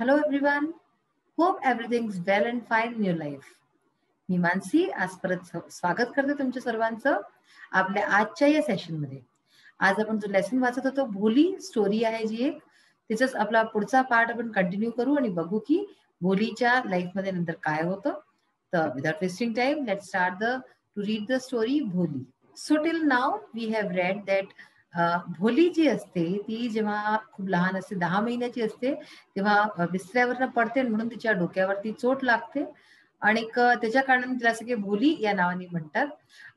Hello everyone. Hope everything's well and fine in your life. मी मानसी आज परत स्वागत करते तुमच्या सर्वांचं आपल्या आजच्या या सेशनमध्ये. आज आपण जो लेसन वाचत होतो भोली स्टोरी आहे जी एक, तिचाच आपला पुढचा पार्ट आपण कंटिन्यू करू आणि बघू की भोलीच्या लाईफमध्ये नंतर काय होतं. तर without wasting time let start to read the story Bholi. So till now we have read that Bholi जी असते ती जेव्हा खूप लहान असते 10 महिन्याची असते तेव्हा बिस्तऱ्यावरनं पडते म्हणून तिच्या डोक्यावरती चोट लागते आणि त्याच्या कारणाने तिला सगळे भोली या नावाने म्हणतात.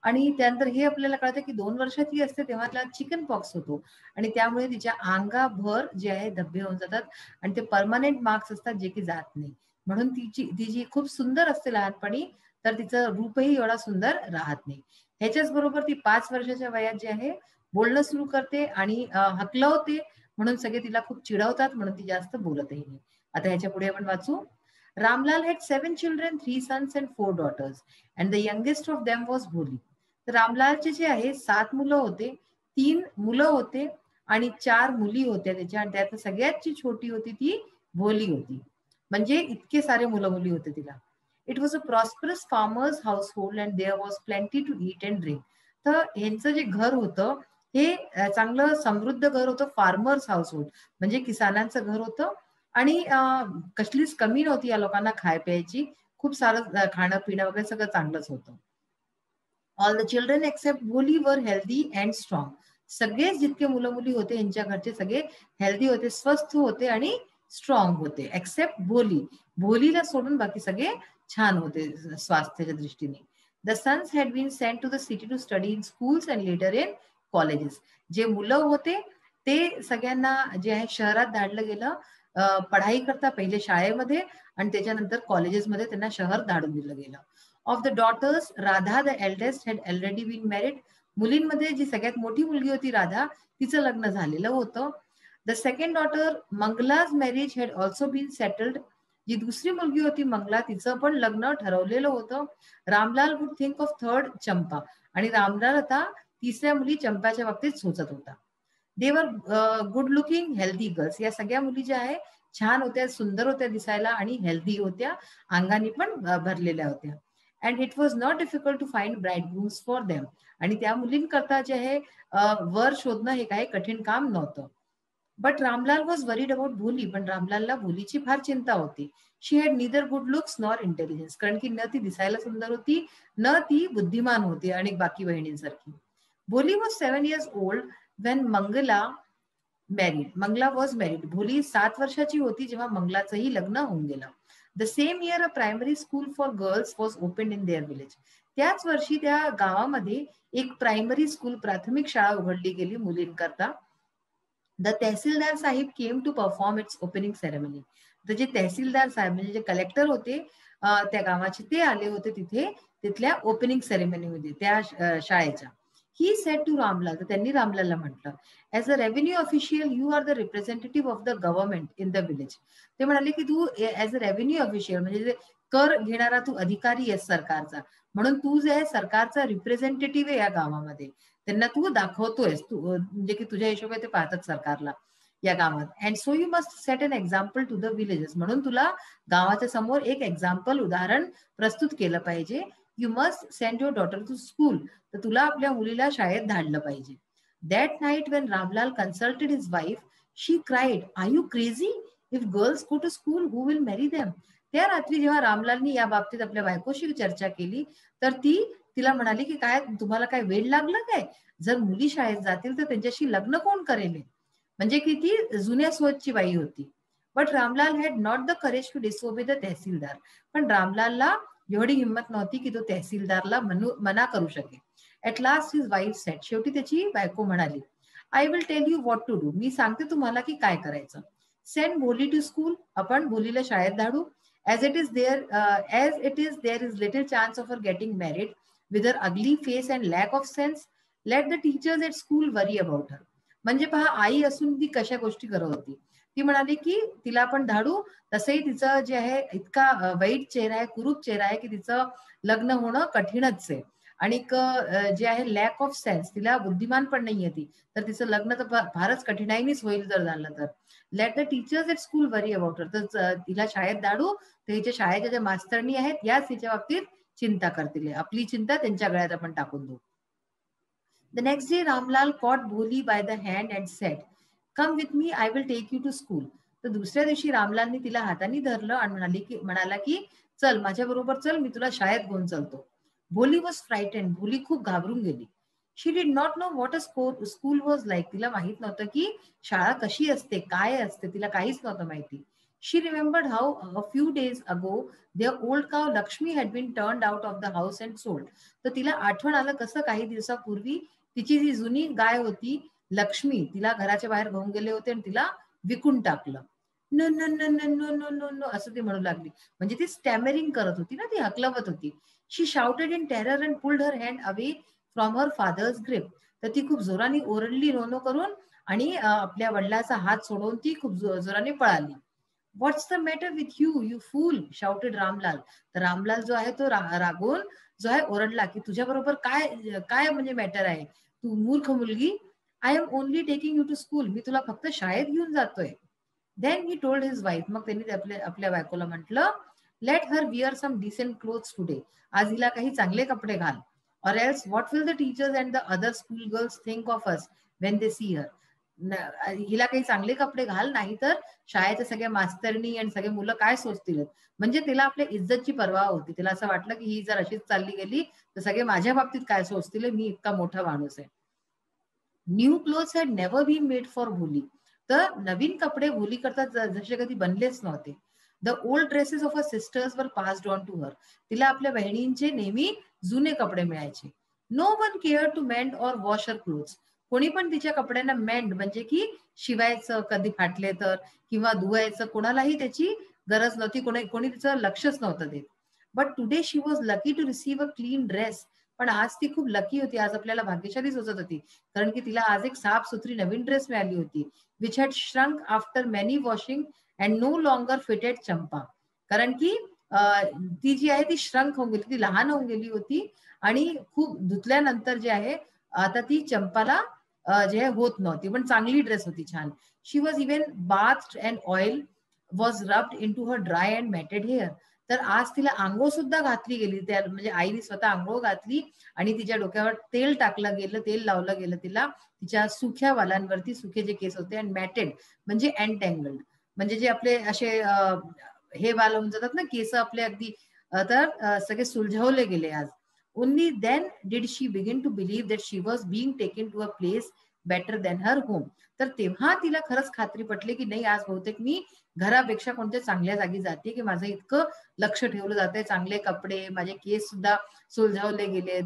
आणि त्यानंतर हे आपल्याला कळतं की 2 वर्षाची असते तेव्हा तिला चिकन पॉक्स होतो आणि त्यामुळे तिच्या अंगाभर जे आहे धब्बे होऊन जातात आणि ते परमनंट मार्क्स असतात जे की जात नाही. म्हणून ती जी खूप सुंदर असते लहानपणी तर तिचं रूपही एवढा सुंदर राहत नाही. ह्याच्याच बरोबर ती 5 वर्षाच्या वयात जे आहे बोलणं सुरू करते आणि हकलवते म्हणून सगळे तिला खूप चिडवतात म्हणून ती जास्त बोलतही नाही. आता ह्याच्या पुढे आपण वाचू. Ramlal had 7 children, 3 sons and 4 daughters, and the youngest of them was Bholi. तर रामलालचे जे आहे 7 मुलं होते, 3 मुलं होते आणि 4 मुली होत्या त्याच्या आणि त्यात सगळ्यात छोटी होती ती भोली होती. म्हणजे इतके सारे मुलं मुली होते तिला. It was a prosperous farmers household and there was plenty to eat and drink. तर यांचं जे घर होतं हे चांगलं समृद्ध घर होतं, फार्मर्स हाऊसहोल्ड म्हणजे किसानांचं घर होतं आणि कसलीच कमी नव्हती या लोकांना खाय प्यायची. खूप सारं खाणं पिणं वगैरे सगळं चांगलंच होतं. ऑल द चिल्ड्रन एक्सेप्ट भोली वर हेल्दी अँड स्ट्रॉंग. सगळे जितके मुलं मुली होते यांच्या घरचे सगळे हेल्दी होते, स्वस्थ होते आणि स्ट्रॉंग होते एक्सेप्ट भोली. भोलीला सोडून बाकी सगळे छान होते स्वास्थ्याच्या दृष्टीने. The sons had been sent to the city to study in schools and later in colleges. जे मुलं होते ते सगळ्यांना जे आहे शहरात धाडलं गेलं पढाई करता पहिले शाळेमध्ये आणि त्याच्यानंतर कॉलेजेसमध्ये त्यांना शहर धाडून दिलं गेलं. Of the daughters Radha the eldest had already been married. मुलींमध्ये जी सगळ्यात मोठी मुलगी होती राधा तिचं लग्न झालेलं होतं. The second daughter Mangala's marriage had also been settled. जी दुसरी मुलगी होती मंगला तिचं पण लग्न ठरवलेलं होतं. Ramlal would think of third Champa आणि रामलाल आता तिसऱ्या मुली चंपाच्या बाबतीत सोचत होता. They were good looking healthy girls. या सगळ्या मुली ज्या आहे छान होत्या, सुंदर होत्या दिसायला आणि हेल्दी होत्या, अंगाने पण भरलेल्या होत्या. And it was not difficult to find bridegrooms for them. आणि त्या मुलींकरता जे आहे वर शोधणं हे काही कठीण काम नव्हतं. But Ramlal was worried about Bholi. पण रामलालला भोलीची फार चिंता होती. She had neither good looks nor intelligence. कारण की न ती दिसायला सुंदर होती न ती बुद्धिमान होती आणि बाकी बहिणींसारखी. Bholi was 7 years old when Mangala married. Mangala was married. Bholi 7 वर्षाची होती जेव्हा मंगलाचंही लग्न होऊन गेलं. The same year a primary school for girls was open in their village. त्याच वर्षी त्या गावामध्ये एक प्रायमरी स्कूल प्राथमिक शाळा उघडली गेली मुलींकरता. The tehsildar sahib came to perform its opening ceremony. तर जे तहसीलदार साहेब म्हणजे जे कलेक्टर होते त्या गावाचे ते आले होते तिथे तिथल्या ओपनिंग सेरेमनीमध्ये त्या शाळेच्या. He said to Ramlal. तर त्यांनी रामलालला म्हटलं as a revenue official you are the representative of the government in the village. ते म्हणाले की तू ऍज अ रेव्हेन्यू ऑफिशियल म्हणजे कर घेणारा तू अधिकारी आहेस सरकारचा म्हणून तू जे आहे सरकारचा रिप्रेझेंटेटिव्ह आहे या गावामध्ये. त्यांना तू दाखवतोयस तू म्हणजे की तुझ्या हिशोबाने ते पाहतात सरकारला या गावात. And so you must set an example to the villages. म्हणून तुला गावाच्या समोर एक एक्झाम्पल उदाहरण प्रस्तुत केलं पाहिजे. You must send your daughter to school. तर तुला आपल्या मुलीला शाळेत धाडलं पाहिजे. That night when Ramlal consulted his wife she cried are you crazy if girls go to school who will marry them. त्या रात्री जेव्हा रामलालनी या बाबतीत आपल्या बायकोशी चर्चा केली तर ती तिला म्हणाली की काय तुम्हाला काय वेळ लागलं काय, जर मुली शाळेत जातील तर त्यांच्याशी लग्न कोण करेल. म्हणजे की ती जुन्या सोचची बाई होती. But Ramlal had not the courage to disobey the tahsildar. पण रामलालला एवढी हिंमत नव्हती की तो तहसीलदारला मना करू शकेल. At last his wife said. शेवटी त्याची बायको म्हणाली I will tell you what to do. मी सांगते तुम्हाला की काय करायचं. सेंड भोली टू स्कूल. आपण भोलीला शाळेत धाडू. as it is there is little chance of her getting married with her ugly face and lack of sense. Let the teachers at school worry about her. म्हणजे पहा आई असून ती कशा गोष्टी करत होती. ती म्हणाली की तिला आपण धाडू तसंही तिचं जे आहे इतका वाईट चेहरा आहे, कुरूप चेहरा आहे की तिचं लग्न होणं कठीणच आहे आणि जे आहे लॅक ऑफ सेन्स, तिला बुद्धिमान पण नाहीये ती, तर तिचं लग्न तर फारच कठीणाईनेच होईल जर झालं तर. Let the teachers at school worry about her, तर तिला शाळेत धाडू, तर हिच्या शाळेच्या ज्या मास्तरणी आहेत याच तिच्या बाबतीत चिंता करतील, आपली चिंता त्यांच्या गळ्यात आपण टाकून देऊ. The next day, Ramlal caught Bholi by the hand and said, "Come with me, I will take you to school." तर दुसऱ्या दिवशी रामलालने तिला हाताने धरलं आणि म्हणाला की चल माझ्या बरोबर चल, मी तुला शाळेत घेऊन चलतो. भोली वॉज फ्राइटेंड, भोली खूप घाबरून गेली. She did not know what a school was like, तिला माहित नव्हतं की शाळा कशी असते, काय असते, तिला काहीच नव्हतं माहिती. She remembered how a few days ago their old cow Lakshmi had been turned out of the house and sold. तर तिला आठवण आलं कसं काही दिवसापूर्वी तिची जी जुनी गाय होती लक्ष्मी, तिला घराच्या बाहेर घेऊन गेले होते आणि तिला विकून टाकलं. No no no no no no no no असं ती म्हणू लागली. म्हणजे ती स्टॅमरिंग करत होती ना, ती हकलवत होती. She shouted in terror and pulled her hand away from her father's grip. तर ती खूप जोराने ओरडली नो नो करून आणि आपल्या वडिलाचा हात सोडवून ती खूप जोराने पळाली. What's the matter with you you fool, shouted Ramlal. तर रामलाल जो आहे तो रागवून जो आहे ओरडला की तुझ्या बरोबर काय काय म्हणजे मॅटर आहे, तू मूर्ख मुलगी. I am only taking you to school, मी तुला फक्त शाळेत घेऊन जातोय. Then he told his wife, मग त्यांनी आपल्या बायकोला म्हटलं, let her wear some decent clothes today, आज हिला काही चांगले कपडे घाल. Or else what will the teachers and the other school girls think of us when they see her. हिला काही चांगले कपडे घाल, नाही तर शाळेच्या सगळ्या मास्तरनी आणि सगळे मुलं काय सोचतील. म्हणजे तिला आपल्या इज्जतची पर्वा होती. तिला असं वाटलं की ही जर अशीच चालली गेली तर सगळे माझ्या बाबतीत काय सोचतील, मी इतका मोठा माणूस आहे. New clothes had never been made for Bholi. तर नवीन कपडे भोली करता जसे कधी बनलेच नव्हते. The old dresses of a sisters were passed on to her. तिला आपल्या बहिणींचे नेहमी जुने कपडे मिळायचे. No one care to mend or wash her clothes. कोणी पण तिच्या कपड्यांना मेंड म्हणजे की शिवायचं, कधी फाटले तर किंवा धुवायचं, कोणालाही त्याची गरज नव्हती, कोणी तिचं लक्षच नव्हतं देत. But today she was lucky to receive a clean dress. पण आज ती खूप लकी होती, आज आपल्याला भाग्यशाली सोचत होती, कारण की तिला आज एक साफ सुथरी नवीन ड्रेस मिळाली होती. Which had shrunk after many washing and no longer fitted Champa. कारण की ती जी आहे ती श्रंक होऊन गेली, ती लहान होऊन गेली होती आणि खूप धुतल्यानंतर जे आहे आता ती चंपाला जे होत नव्हती, पण चांगली ड्रेस होती, छान. She was even bath and oil was rubbed into her dry and matted hair. तर आज तिला आंघोळ सुद्धा घातली गेली, त्या म्हणजे आईने स्वतः आंघोळ घातली आणि तिच्या डोक्यावर तेल टाकलं गेलं, तेल लावलं गेलं तिला, तिच्या सुख्या वालांवरती, सुखे जे केस होते, अँड मॅटेड म्हणजे अँटँगल्ड, म्हणजे जे आपले असे हे वाल होऊन जातात ना केस आपले अगदी, तर सगळे सुलझवले गेले आज. Only then did she begin to believe that she was being taken to a place better than her home. तर तेव्हा तिला खरंच खात्री पटली की नाही, आज बहुतेक मी घरापेक्षा कोणत्या चांगल्या जागी जाते, की माझं इतकं लक्ष ठेवलं जातंय, चांगले कपडे, माझे केस सुद्धा सुलझवले गेलेत.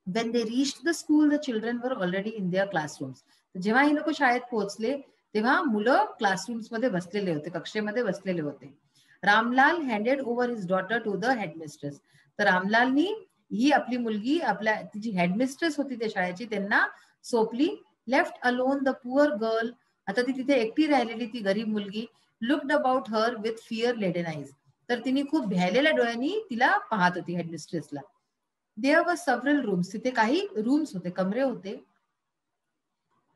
When they reached the school, the children were already in their classrooms. जेव्हा हे लोक शाळेत पोहोचले तेव्हा मुलं क्लासरूम्स मध्ये बसलेले होते, कक्षेमध्ये बसलेले होते. Ramlal handed over his daughter to the headmistress. तर रामलालनी ही आपली मुलगी, आपल्या तिची हेडमिस्ट्रेस होती त्या शाळेची, त्यांना सोपली. Left alone the poor girl, आता ती तिथे एकटी राहिलेली ती गरीब मुलगी. Looked about her with fear laden eyes. तर तिने खूप भ्यालेल्या डोळ्यांनी तिला पाहत होती हेडमिस्ट्रेसला. देअर वर several रूम्स, तिथे काही रूम्स होते, कमरे होते.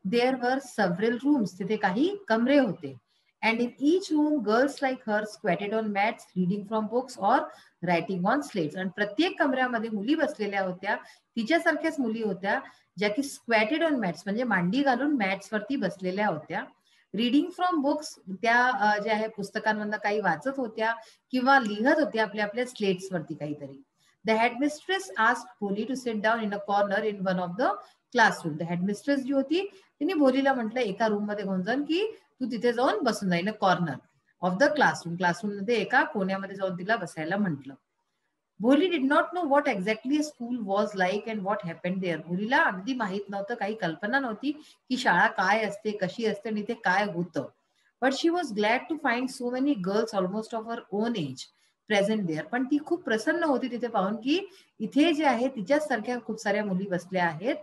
देअर वर several रूम्स, तिथे काही कमरे होते. And in each room girls like her squatted on mats reading from books or writing on slates. आणि प्रत्येक कमऱ्यामध्ये मुली बसलेल्या होत्या, तिच्यासारख्याच मुली होत्या, ज्या की स्क्वॅटेड ऑन मॅट्स म्हणजे मांडी घालून मॅट्स वरती बसलेल्या होत्या. रीडिंग फ्रॉम बुक्स, त्या ज्या आहे पुस्तकांमधनं काही वाचत होत्या किंवा लिहत होत्या आपल्या आपल्या स्लेट्स वरती काहीतरी. The headmistress asked Bholi to sit down in a corner in one of the classroom. The headmistress जी होती तिने भोलीला म्हटलं एका रूम मध्ये घेऊन जाऊन की तू तिथे जाऊन बसून जा, in a corner of the classroom. Classroom मध्ये एका कोण्यामध्ये जाऊन तिला बसायला म्हटलं. Bholi did not know what exactly school was like and what happened there. भोलीला अगदी माहित नव्हतं, काही कल्पना नव्हती की शाळा काय असते, कशी असते आणि ते काय होतं. But she was glad to find so many girls almost of her own age present there. पण ती खूप प्रसन्न होती तिथे पाहून की इथे जे आहे तिच्याच सारख्या खूप साऱ्या मुली बसल्या आहेत,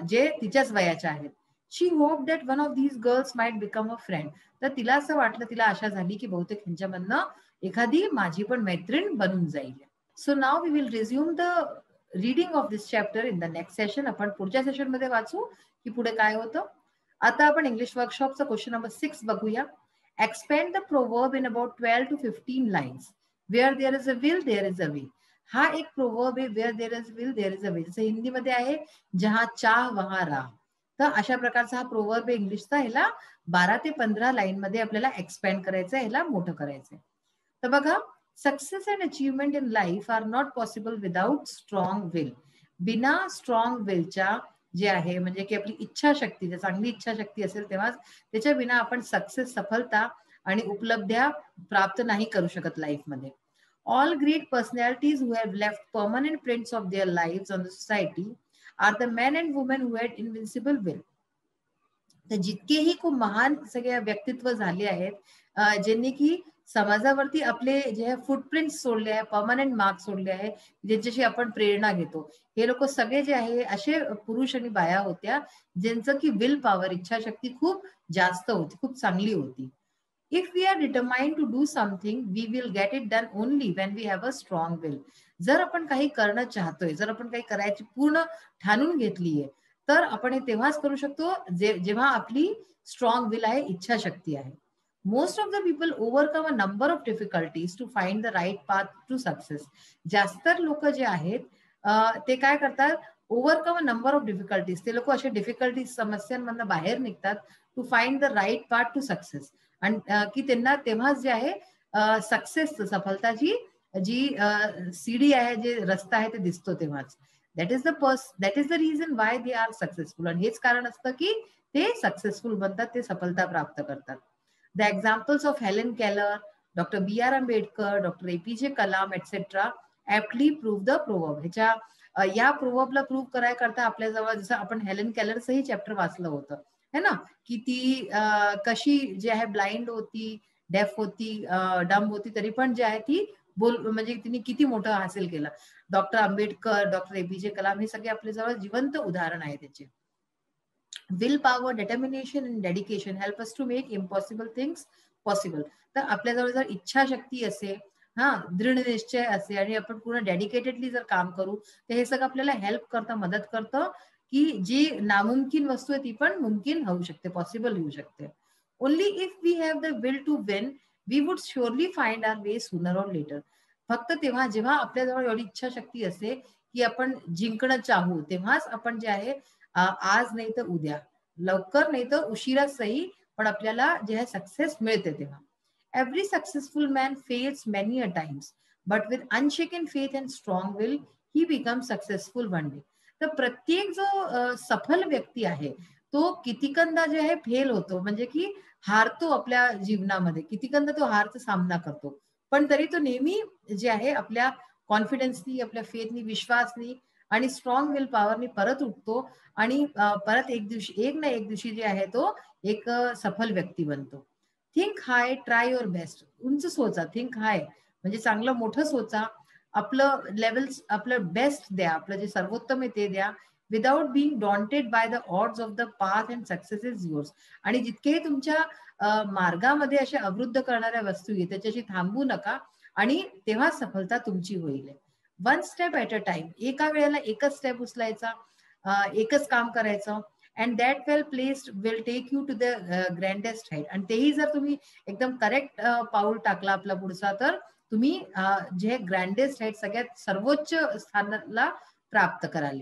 जे तिच्याच वयाच्या आहेत. She hope that one of these girls might become a friend. तर तिला असं वाटलं, तिला आशा झाली की बहुतेक ह्यांच्यामधनं एखादी माझी पण मैत्रीण बनून जाईल. So now we will resume the reading of this chapter in the next session. आपण पुढच्या सेशन मध्ये वाचू की पुढे काय होतं. आता आपण इंग्लिश वर्कशॉपचा क्वेश्चन नंबर 6 बघूया. Expand the proverb in about 12 to 15 lines. Where there is a will there is a way. हा एक प्रोवर्ब आहे. Where there is will there is a way. जसं हिंदीमध्ये आहे जहां चाह वहां राह. तर अशा प्रकारचा हा प्रोवर्ब आहे इंग्लिशचा. ह्याला 12 ते 15 लाईन मध्ये आपल्याला एक्सपेंड करायचं आहे, ह्याला मोठं करायचंय. तर बघा, success and achievement in life are not possible without strong will. बिना स्ट्रॉंग विलच्या जे आहे म्हणजे की आपली इच्छाशक्ती, जर चांगली इच्छाशक्ती असेल तेव्हाच, त्याच्या बिना आपण सक्सेस, सफलता आणि उपलब्ध्या प्राप्त नाही करू शकत लाईफमध्ये. All great personalities who have left permanent prints of their lives on the society are the men and women who had invincible will. तर जितकेही खूप महान सगळे व्यक्तित्व झाले आहेत, ज्यांनी की समाजावरती आपले जे फुटप्रिंट सोडले आहे, परमनंट मार्क सोडले आहे, ज्यांच्याशी आपण प्रेरणा घेतो, हे लोक सगळे जे आहे असे पुरुष आणि बाया होत्या ज्यांचं की विल पॉवर, इच्छाशक्ती खूप जास्त होती, खूप चांगली होती. If we are determined to do something, we will get it done only when we have a strong will. जर आपण काही करणं चाहतोय, जर आपण काही करायची पूर्ण ठाणून घेतलीये, तर आपण हे तेव्हाच करू शकतो जेव्हा आपली स्ट्रॉंग विल आहे, इच्छाशक्ती आहे. Most of the people overcome a number of difficulties to find the right path to success. जास्त लोक जे आहेत ते काय करतात, overcome a number of difficulties. ते लोक अशा डिफिकल्टीज, समस्यांमधून बाहेर निघतात to find the right path to success. आणि की त्यांना तेव्हाच जे आहे सक्सेस, सफलताची जी सीडी आहे, जे रस्ता आहे ते दिसतो तेव्हाच. That is the reason why they are successful. आणि हेच कारण असतं की ते सक्सेसफुल बनतात, ते सफलता प्राप्त करतात. The examples of Helen Keller, doctor B.R. Ambedkar, doctor APJ Kalam etcetera aptly prove the proverb. ह्याच्या या प्रोवर्बला प्रूव्ह करायकरता आपल्याजवळ, जसं आपण हेलन केलरचंही चॅप्टर वाचलं होतं है ना, की ती कशी जी आहे ब्लाइंड होती, डेफ होती, डम होती, तरी पण जे आहे ती म्हणजे तिने किती मोठं हासिल केलं. Doctor Ambedkar, doctor APJ Kalam हे सगळे आपल्या जवळ जिवंत उदाहरण आहे त्याचे. Will power, determination and dedication help us to make impossible things possible. तर आपल्याजवळ जर इच्छाशक्ती असेल, दृढ निश्चय असेल आणि आपण पूर्ण डेडिकेटेडली जर काम करू, तर हे सगळं आपल्याला हेल्प करतं, मदत करतं की जी नामुमकिन वस्तू आहे ती पण मुमकिन होऊ शकते, पॉसिबल होऊ शकते. Only if we have the will to win, we would surely find our way sooner or later. फक्त तेव्हा जेव्हा आपल्याजवळ एवढी इच्छाशक्ती असेल की आपण जिंकणं चाहू, तेव्हाच आपण जे आहे आज नाही तर उद्या, लवकर नाही तर उशिरा सही, पण आपल्याला जे आहे सक्सेस मिळते तेव्हा. Every successful man fails many a times, but with अनशेकन faith and strong will he become successful one day. तर प्रत्येक जो सफल व्यक्ती आहे तो कितीकंदा जे आहे फेल होतो, म्हणजे की हारतो आपल्या जीवनामध्ये, कितीकंदा तो हारचा सामना करतो, पण तरी तो नेहमी जे आहे आपल्या कॉन्फिडन्सनी, आपल्या फेथनी, विश्वासनी आणि स्ट्रॉंग विल पॉवरनी परत उठतो आणि परत एक ना एक दिवशी जे आहे तो एक सफल व्यक्ती बनतो. Think high, try your best. उंच सोचा, थिंक हाय म्हणजे चांगलं मोठं सोचा, आपलं लेवल्स, आपलं बेस्ट द्या, आपलं जे सर्वोत्तम आहे ते द्या, without being daunted by the odds of the path and success is yours. आणि जितकेही तुमच्या मार्गामध्ये अशा अवरुद्ध करणाऱ्या वस्तू आहेत त्याच्याशी थांबू नका, आणि तेव्हा सफलता तुमची होईल. One step at a time, एका वेळेला एकच स्टेप उचलायचा, एकच काम करायचं. And that well placed will take you to the grandest height. आणि तेही जर तुम्ही एकदम करेक्ट पाऊल टाकला आपला पुढचा, तर तुम्ही जे ग्रँडेस्ट हाईट, सगळ्यात सर्वोच्च स्थानाला प्राप्त कराल.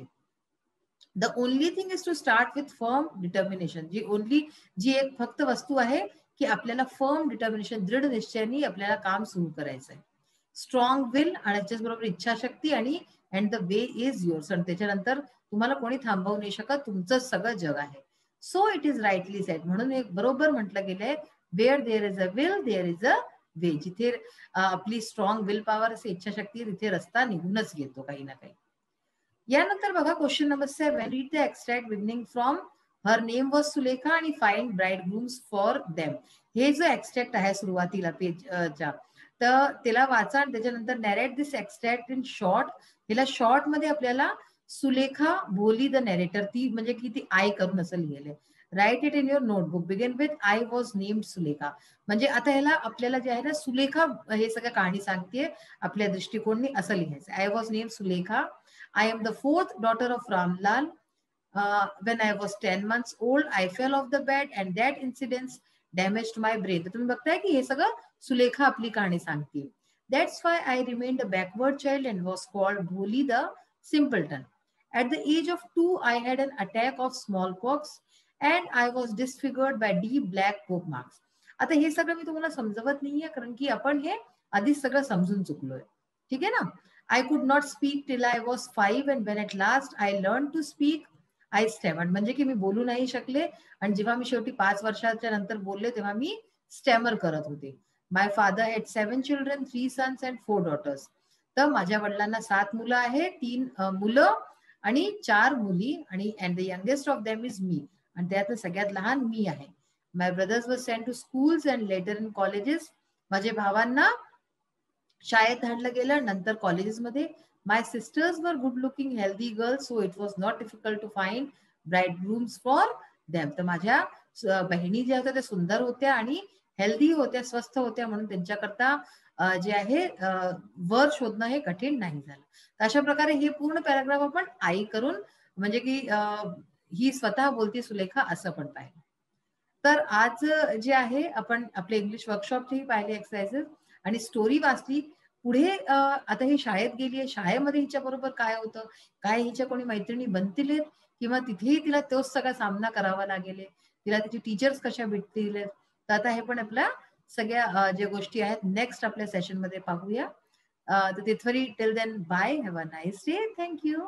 The only thing is to start with firm determination. जी एक फक्त वस्तू आहे की आपल्याला फर्म डिटर्मिनेशन, दृढ निश्चयाने आपल्याला काम सुरू करायचं आहे. स्ट्रॉंग विल आणि त्याच्याबरोबर इच्छाशक्ती आणि and the way is yours. आणि त्याच्यानंतर तुम्हाला कोणी थांबवू नाही शकत, तुमचं सगळं जग आहे. So it is rightly said. म्हणून एक बरोबर म्हटलं गेलंय, where there is a will there is a way. जिथे आपली स्ट्रॉंग विल पॉवर असे, इच्छाशक्ती, तिथे रस्ता निघूनच घेतो काही ना काही. यानंतर बघा question number 7. Read the extract beginning from her name was Sulekha आणि find bridegrooms for them. हे जो एक्स्ट्रॅक्ट आहे सुरुवातीला पेजच्या, तर त्याला वाचा आणि त्याच्यानंतर narrate this extract in short. हिला शॉर्ट मध्ये आपल्याला सुलेखा भोली द नॅरेटर, ती म्हणजे की ती आय करून असं लिहिलंय. Write it in your notebook. Begin with I was named Sulekha. म्हणजे आता ह्याला आपल्याला जे आहे ना, सुलेखा हे सगळं कहाणी सांगते आपल्या दृष्टिकोननी, असं लिहायचं. I was named Sulekha. I am the fourth daughter of Ramlal. When I was 10 months old, I fell off the bed and that incident damaged my brain. तर तुम्ही बघताय की हे सगळं सुलेखा आपली कहाणी सांगते. That's why I remained a backward child and was called Bholi the simpleton. At the age of 2, I had an attack of smallpox and I was disfigured by deep black poke marks. आता हे सगळं मी तुम्हाला समजवत नाहीये कारण की आपण हे आधीच सगळं समजून चुकलोय. ठीक आहे ना. I could not speak till I was 5 and when at last I learned to speak, I stammered. म्हणजे की मी बोलू नाही शकले आणि जेव्हा मी शेवटी 5 वर्षाच्या नंतर बोलले तेव्हा मी स्टॅमर करत होते. My father had 7 children, 3 sons and 4 daughters. तर माझ्या वडिलांना 7 मुलं आहेत, 3 मुलं आणि 4 मुली आणि and the youngest of them is me. आणि त्यातलं सगळ्यात लहान मी आहे. My brothers were sent to schools and later in colleges. माझ्या भावांना शाळेत धाडलं गेलं, नंतर कॉलेजेसमध्ये. My sisters were good looking healthy girls, so it was not difficult to find bright grooms for them. तर माझ्या बहिणी ज्या होत्या त्या सुंदर होत्या आणि हेल्दी होत्या, स्वस्थ होत्या, म्हणून त्यांच्याकरता जे आहे वर शोधणं हे कठीण नाही झालं. अशा प्रकारे हे पूर्ण पॅराग्राफ आपण आई करून म्हणजे की ही स्वतः बोलते सुलेखा असं पण पाहिलं. तर आज जे आहे आपण आपले इंग्लिश वर्कशॉपही पाहिले, एक्सरसाइजेस आणि स्टोरी वाचली. पुढे आता ही शाळेत गेली आहे, शाळेमध्ये हिच्या बरोबर काय होतं, काय हिच्या कोणी मैत्रिणी बनतील किंवा तिथेही तिला तोच सगळा सामना करावा लागेल, तिला तिची टीचर्स कशा भेटतील. तर आता हे पण आपल्या सगळ्या ज्या गोष्टी आहेत नेक्स्ट आपल्या सेशन मध्ये पाहूया. तर तिथवरी till then bye, have a nice day, thank you.